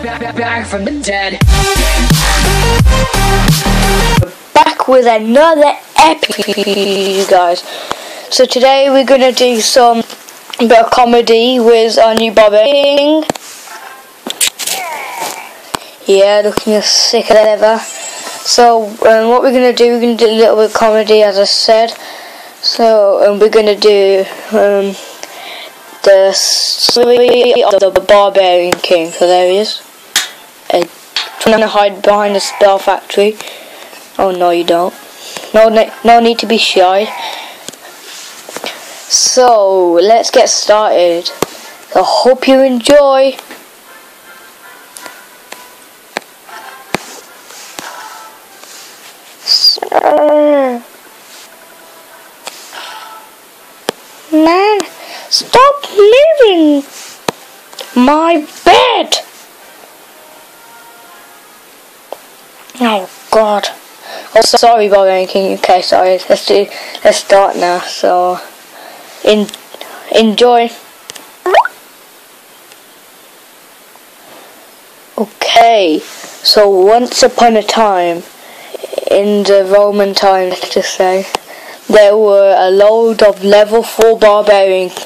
Back from the dead. Back with another epic, you guys. So today we're gonna do some bit of comedy with our new Barbarian. Yeah, looking as sick as ever. So what we're gonna do? We're gonna do a little bit of comedy, as I said. So we're gonna do the story of the Barbarian King. So there he is. Trying to hide behind the spell factory. Oh no, you don't. No need to be shy. So let's get started. I hope you enjoy. Man, stop moving my bed. Oh God. Oh, sorry, Barbarian King. Okay, sorry. Let's start now. So, enjoy. Okay. So once upon a time, in the Roman times, let's just say, there were a load of level 4 barbarians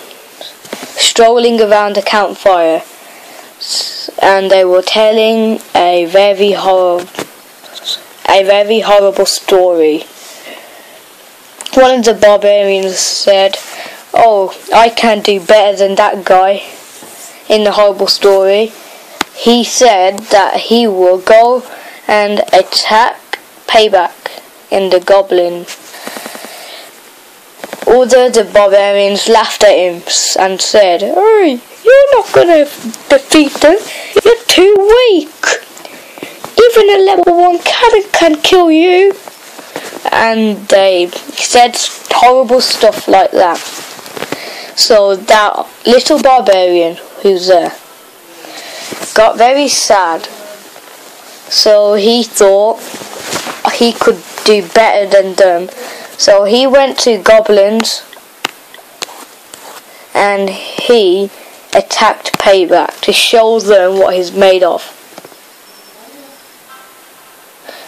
strolling around a campfire, and they were telling a very horrible story. One of the barbarians said, "Oh, I can do better than that guy." In the horrible story, he said that he will go and attack Payback in the goblin. All the barbarians laughed at him and said, "Hey, you're not gonna defeat them. You're too weak. Even a level 1 cannon can kill you." And they said horrible stuff like that. So that little barbarian who's there got very sad. So he thought he could do better than them. So he went to goblins and he attacked Payback to show them what he's made of.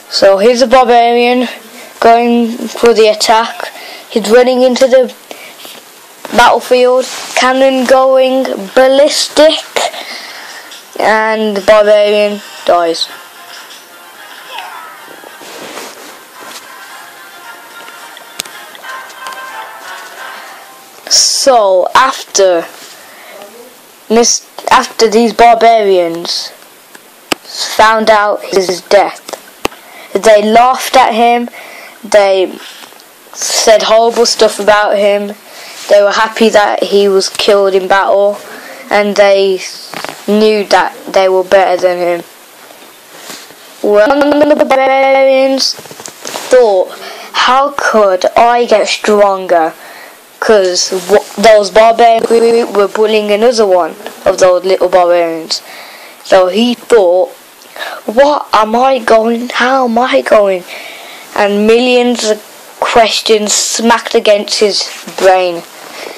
So here's a barbarian going for the attack. He's running into the battlefield, cannon going ballistic, and the barbarian dies. So after these barbarians found out his death, they laughed at him, they said horrible stuff about him, they were happy that he was killed in battle, and they knew that they were better than him. Well, the barbarians thought, how could I get stronger? Because those barbarians were bullying another one of those little barbarians. So he thought, what am I going? How am I going? And millions of questions smacked against his brain.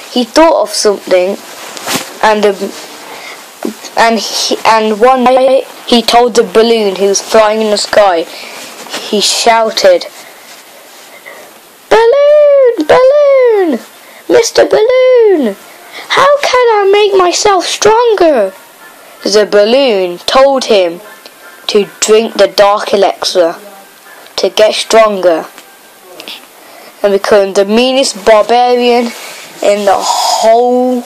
He thought of something, and one day he told the balloon who was flying in the sky. He shouted, "Balloon, balloon, Mr. Balloon, how can I make myself stronger?" The balloon told him to drink the dark elixir to get stronger and become the meanest barbarian in the whole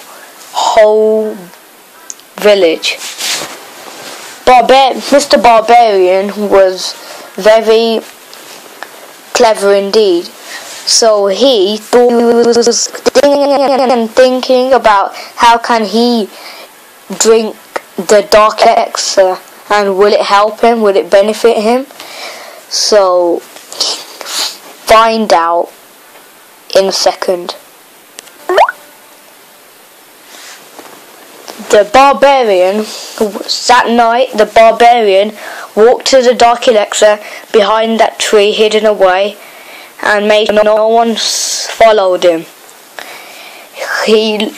village. Mr. Barbarian was very clever indeed. So he was thinking about how can he drink the dark elixir, and will it help him? Will it benefit him? So find out in a second. That night the barbarian walked to the dark elixir behind that tree hidden away, and made no one followed him. He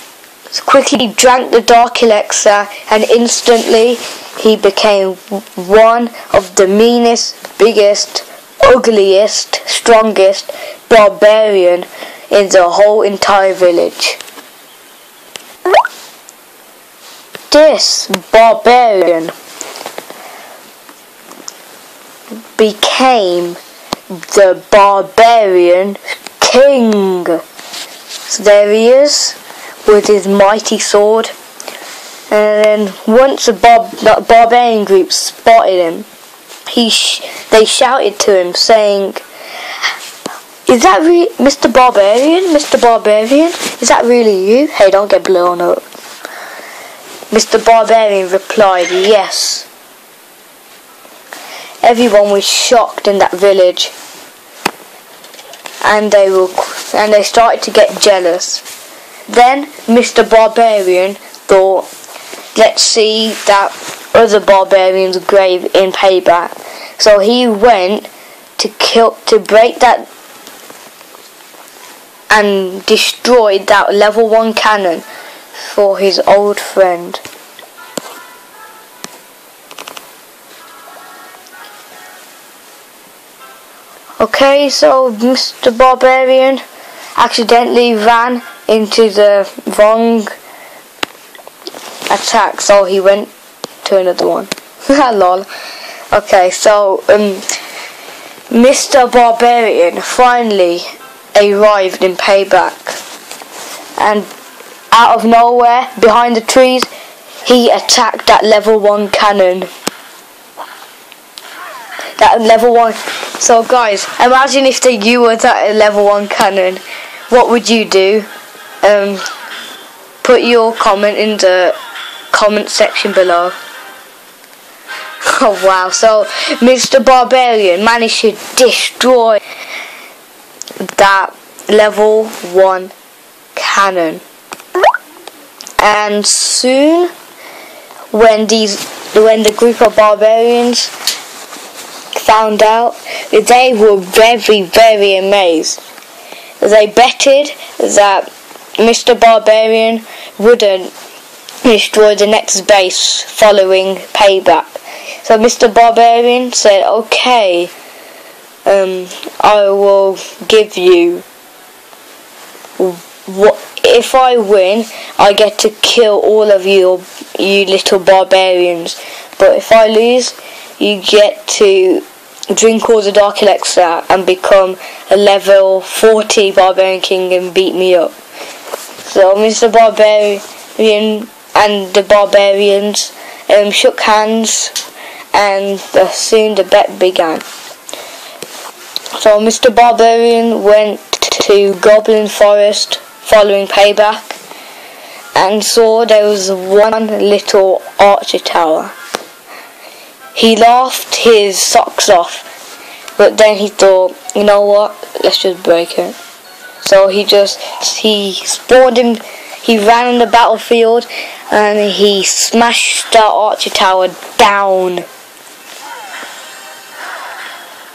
quickly drank the dark elixir, and instantly he became one of the meanest, biggest, ugliest, strongest barbarian in the whole entire village. This barbarian became the Barbarian King. So there he is with his mighty sword. And then once the barbarian group spotted him, they shouted to him saying, "Is that Mr. Barbarian? Mr. Barbarian? Is that really you? Hey, don't get blown up." Mr. Barbarian replied, "Yes." Everyone was shocked in that village, and they started to get jealous. Then Mr. Barbarian thought, "Let's see that other barbarian's grave in payback." So he went to break that and destroyed that level 1 cannon for his old friend. Okay, so Mr. Barbarian accidentally ran into the wrong attack, so he went to another one. Lol. Okay, so Mr. Barbarian finally arrived in payback, and out of nowhere, behind the trees, he attacked that level 1 cannon. That level 1. So guys, imagine if you were that level 1 cannon. What would you do? Put your comment in the comment section below. Oh wow, so Mr. Barbarian managed to destroy that level 1 cannon. And soon, when the group of barbarians found out, they were very, very amazed. They betted that Mr. Barbarian wouldn't destroy the next base following payback. So Mr. Barbarian said, "Okay, I will give you if I win, I get to kill all of you little barbarians. But if I lose, you get to drink all the Dark Elixir and become a level 40 Barbarian King and beat me up." So Mr. Barbarian and the barbarians shook hands, and soon the bet began. So Mr. Barbarian went to Goblin Forest following payback and saw there was one little archer tower. He laughed his socks off, but then he thought, you know what, let's just break it. So he spawned him, he ran on the battlefield and he smashed that archer tower down.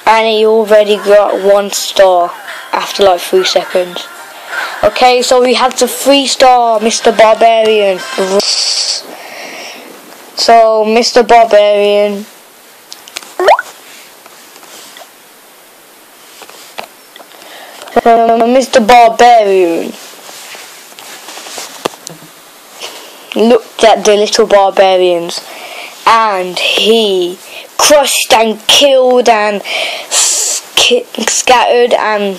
And he already got 1 star after like 3 seconds. Okay, so we have the 3-star Mr. Barbarian. So Mr. Barbarian looked at the little barbarians, and he crushed and killed and scattered and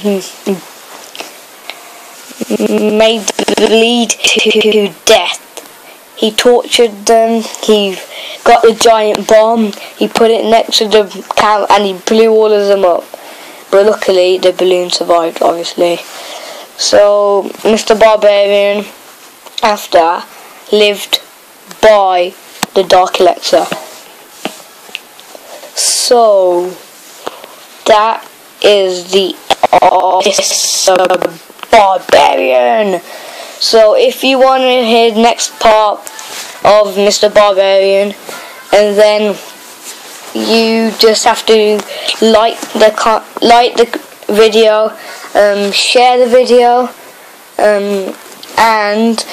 made them bleed to death. He tortured them, he got the giant bomb, he put it next to the camp and he blew all of them up. But luckily the balloon survived, obviously. So Mr. Barbarian after lived by the Dark Elixir. So that is the Barbarian. So if you want to hear the next part of Mr. Barbarian, and then you just have to like the video, share the video, and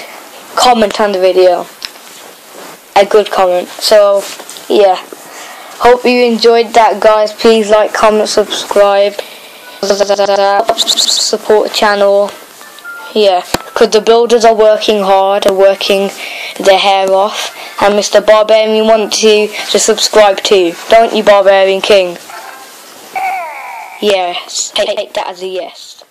comment on the video. A good comment. So yeah. Hope you enjoyed that, guys. Please like, comment, subscribe, support the channel. Yeah, because the builders are working hard, are working their hair off, and Mr. Barbarian, we want you to subscribe too, don't you, Barbarian King? Yes, take that as a yes.